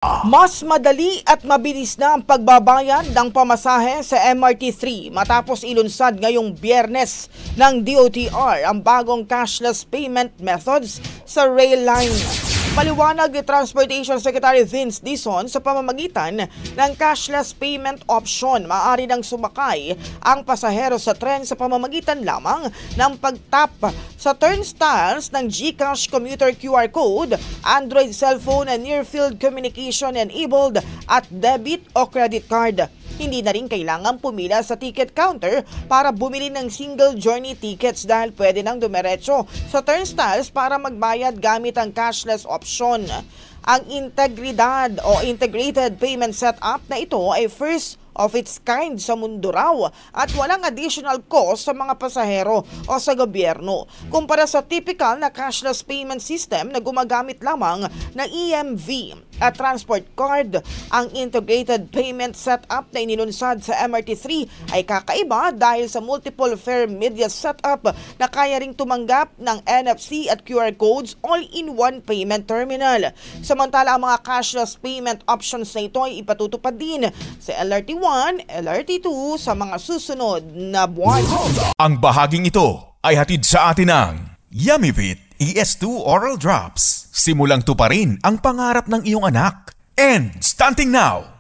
Mas madali at mabilis na ang pagbabayad ng pamasahe sa MRT3 matapos ilunsad ngayong Biyernes ng DOTR ang bagong cashless payment methods sa rail line. Paliwanag ni Transportation Secretary Vince Dizon, sa pamamagitan ng cashless payment option, maaari nang sumakay ang pasahero sa tren sa pamamagitan lamang ng pagtap sa turnstiles ng GCash commuter QR code, Android cellphone and near-field communication enabled at debit o credit card. Hindi na rin kailangan pumila sa ticket counter para bumili ng single journey tickets dahil pwede nang dumiretso sa turnstiles para magbayad gamit ang cashless option. Ang integridad o integrated payment setup na ito ay first of its kind sa mundo raw at walang additional cost sa mga pasahero o sa gobyerno kumpara sa typical na cashless payment system na gumagamit lamang ng EMV at transport card. Ang integrated payment setup na inilunsad sa MRT3 ay kakaiba dahil sa multiple fare media setup na kaya ring tumanggap ng NFC at QR codes all in one payment terminal. Samantala, ang mga cashless payment options na ito ay ipatutupad din sa LRT1, LRT2 sa mga susunod na buwan. Ang bahaging ito ay hatid sa atin ng Yummyvit ES2 Oral Drops. Simulang tuparin ang pangarap ng iyong anak. And stunting now!